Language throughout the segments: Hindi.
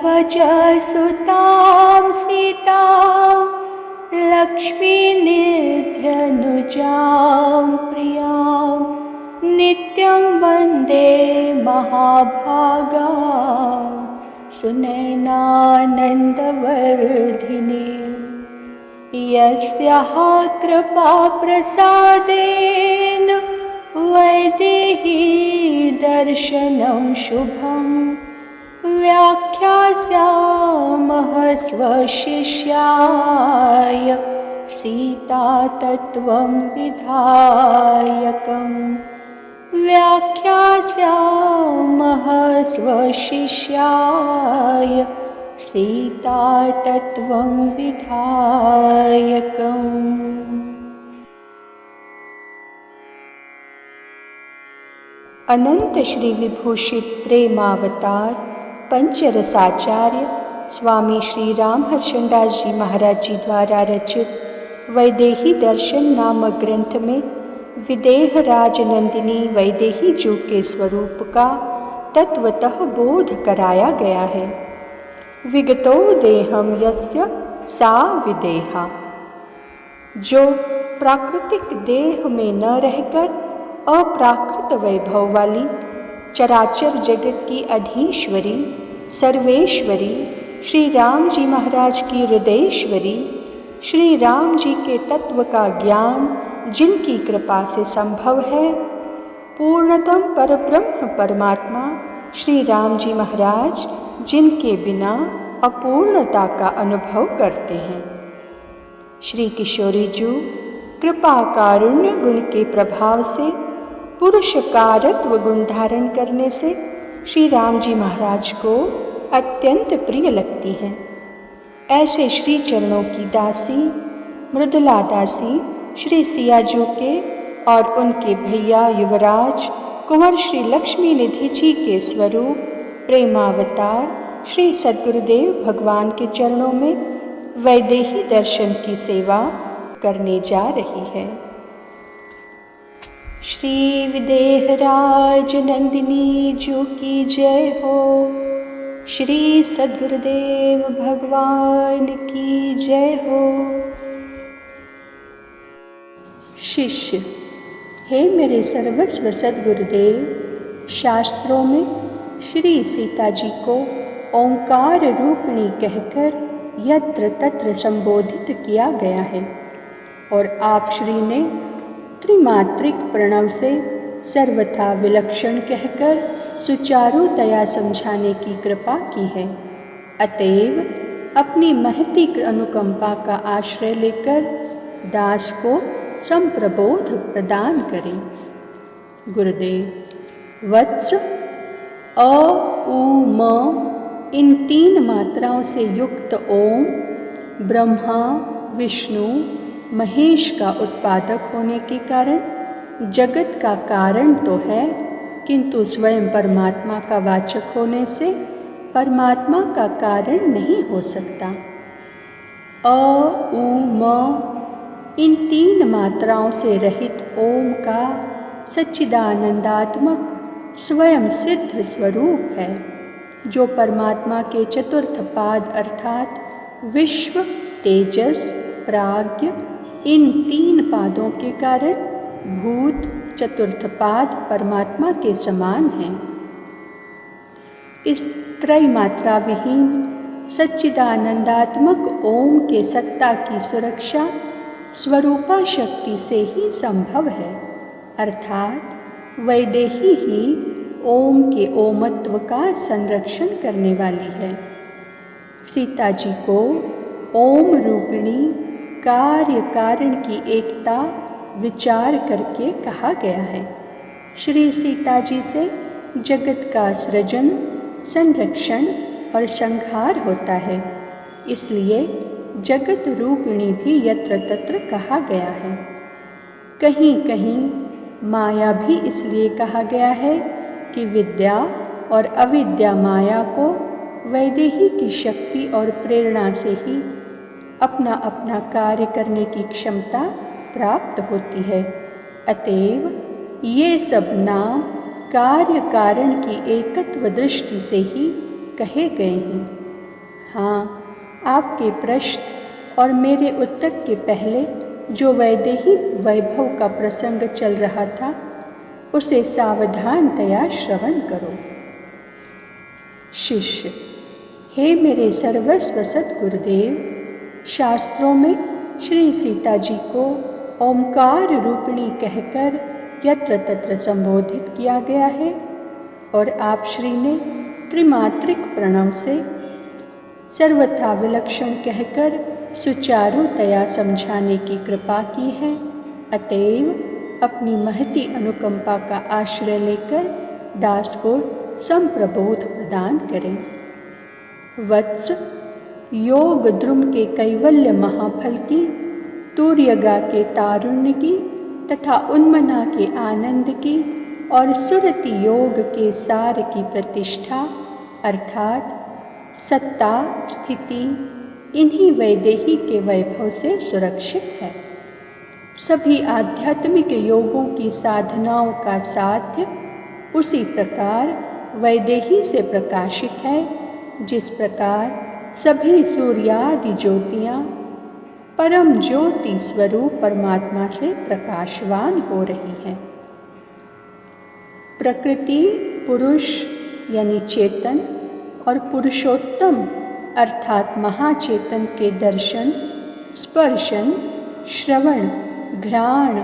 भजसुतां सीतां लक्ष्मीनिध्यनुजां प्रियां नित्यं वन्दे महाभागां सुनयनानन्दवर्धिनीं। यस्याः कृपाप्रसादेन वैदेही दर्शनं शुभं व्याख्यास्यामः स्वशिष्याय सीतातत्त्वं विधायकम्। व्याख्यास्यामः स्वशिष्याय सीतातत्त्वं विधायकम्। अनंत श्री विभूषित प्रेमावतार पंचरसाचार्य स्वामी श्री राम हर्षणदास जी महाराज जी द्वारा रचित वैदेही दर्शन नामक ग्रंथ में विदेह राज नंदिनी वैदेही जी के स्वरूप का तत्वतः बोध कराया गया है। विगतो देहम यस्य सा विदेहा, जो प्राकृतिक देह में न रहकर अप्राकृत वैभव वाली चराचर जगत की अधीश्वरी सर्वेश्वरी श्री राम जी महाराज की हृदयेश्वरी श्री राम जी के तत्व का ज्ञान जिनकी कृपा से संभव है, पूर्णतम परब्रह्म परमात्मा श्री राम जी महाराज जिनके बिना अपूर्णता का अनुभव करते हैं। श्री किशोरी जी कृपा कारुण्य गुण के प्रभाव से पुरुषकारत्व गुण धारण करने से श्री राम जी महाराज को अत्यंत प्रिय लगती हैं। ऐसे श्री चरणों की दासी मृदुला दासी श्री सियाजू के और उनके भैया युवराज कुंवर श्री लक्ष्मी निधि जी के स्वरूप प्रेमावतार श्री सद्गुरुदेव भगवान के चरणों में वैदेही दर्शन की सेवा करने जा रही है। श्री विदेहराज नंदिनी जी की जय हो। श्री सद्गुरुदेव भगवान की जय हो। शिष्य, हे मेरे सर्वस्व सद्गुरुदेव, शास्त्रों में श्री सीता जी को ओंकार रूपिणी कहकर यत्र तत्र संबोधित किया गया है और आप श्री ने त्रिमात्रिक प्रणव से सर्वथा विलक्षण कहकर सुचारुतया समझाने की कृपा की है। अतएव अपनी महती अनुकंपा का आश्रय लेकर दास को संप्रबोध प्रदान करें। गुरुदेव, वत्स अ उ म इन 3 मात्राओं से युक्त ओम ब्रह्मा विष्णु महेश का उत्पादक होने के कारण जगत का कारण तो है, किंतु स्वयं परमात्मा का वाचक होने से परमात्मा का कारण नहीं हो सकता। अ उ म इन 3 मात्राओं से रहित ओम का सच्चिदानंदात्मक स्वयं सिद्ध स्वरूप है, जो परमात्मा के चतुर्थ पाद अर्थात विश्व तेजस प्राज्ञ इन 3 पादों के कारण भूत चतुर्थ पाद परमात्मा के समान हैं। इस त्रैमात्रा विहीन सच्चिदानंदात्मक ओम के सत्ता की सुरक्षा स्वरूपा शक्ति से ही संभव है, अर्थात वैदेही ही ओम के ओमत्व का संरक्षण करने वाली है। सीता जी को ओम रूपिणी कार्य कारण की एकता विचार करके कहा गया है। श्री सीता जी से जगत का सृजन संरक्षण और संहार होता है, इसलिए जगत रूपिणी भी यत्र तत्र कहा गया है। कहीं कहीं माया भी इसलिए कहा गया है कि विद्या और अविद्या माया को वैदेही की शक्ति और प्रेरणा से ही अपना अपना कार्य करने की क्षमता प्राप्त होती है। अतएव ये सब नाम कार्य कारण की एकत्व दृष्टि से ही कहे गए हैं। हाँ, आपके प्रश्न और मेरे उत्तर के पहले जो वैदेही वैभव का प्रसंग चल रहा था उसे सावधानतया श्रवण करो। शिष्य: हे मेरे सर्वस्व सद्गुरुदेव, शास्त्रों में श्री सीता जी को ओंकार रूपिणी कहकर यत्र तत्र संबोधित किया गया है और आप श्री ने त्रिमात्रिक प्रणव से सर्वथा विलक्षण कहकर सुचारुतया समझाने की कृपा की है। अतएव अपनी महती अनुकंपा का आश्रय लेकर दास को संप्रबोध प्रदान करें। वत्स, योग द्रुम के कैवल्य महाफल की, तूर्यगा के तारुण्य की तथा उन्मना के आनंद की और सुरति योग के सार की प्रतिष्ठा अर्थात सत्ता स्थिति इन्हीं वैदेही के वैभव से सुरक्षित है। सभी आध्यात्मिक योगों की साधनाओं का साध्य उसी प्रकार वैदेही से प्रकाशित है जिस प्रकार सभी सूर्यादि ज्योतियाँ परम ज्योति स्वरूप परमात्मा से प्रकाशवान हो रही हैं। प्रकृति पुरुष यानी चेतन और पुरुषोत्तम अर्थात महाचेतन के दर्शन, स्पर्शन, श्रवण, घ्राण,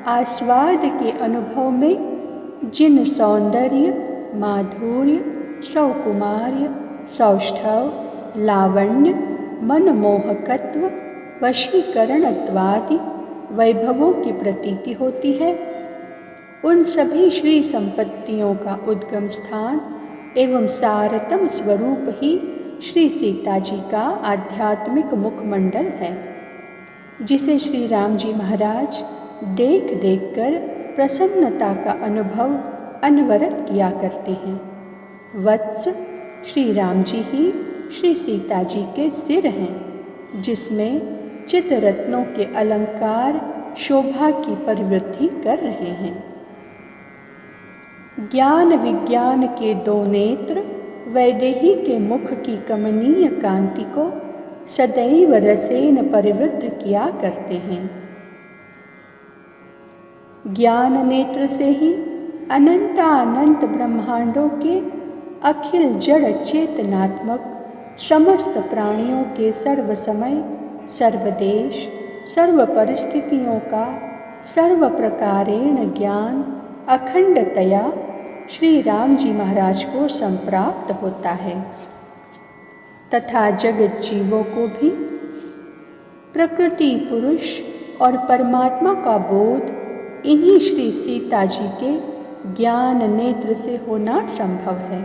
आस्वाद के अनुभव में जिन सौंदर्य, माधुर्य, सौकुमार्य, सौष्ठव, लावण्य, मनमोहकत्व, वशीकरणत्वादि वैभवों की प्रतीति होती है, उन सभी श्री संपत्तियों का उद्गम स्थान एवं सारतम स्वरूप ही श्री सीता जी का आध्यात्मिक मुखमंडल है, जिसे श्री राम जी महाराज देख देख कर प्रसन्नता का अनुभव अनवरत किया करते हैं। वत्स, श्री राम जी ही श्री सीता जी के सिर हैं, जिसमें चित्ररत्नों के अलंकार शोभा की प्रवृत्ति कर रहे हैं। ज्ञान विज्ञान के दो नेत्र वैदेही के मुख की कमनीय कांति को सदैव रसेन परिवृद्ध किया करते हैं। ज्ञान नेत्र से ही अनंतानंत ब्रह्मांडों के अखिल जड़ चेतनात्मक समस्त प्राणियों के सर्व समय, सर्वदेश, सर्व परिस्थितियों का सर्व प्रकारेण ज्ञान अखंडतया श्री राम जी महाराज को संप्राप्त होता है तथा जगत जीवों को भी प्रकृति पुरुष और परमात्मा का बोध इन्हीं श्री सीता जी के ज्ञान नेत्र से होना संभव है।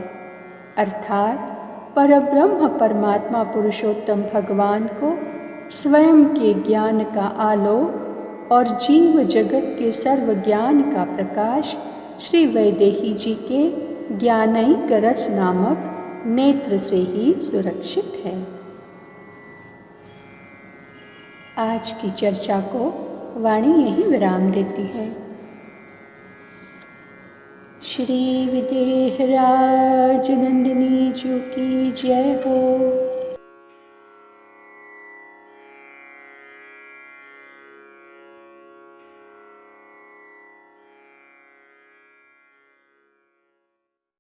अर्थात परब्रह्म परमात्मा पुरुषोत्तम भगवान को स्वयं के ज्ञान का आलोक और जीव जगत के सर्व ज्ञान का प्रकाश श्री वैदेही जी के ज्ञानैक रस नामक नेत्र से ही सुरक्षित है। आज की चर्चा को वाणी यहीं विराम देती है। श्री विदेहराज नंदिनी जी की जय हो।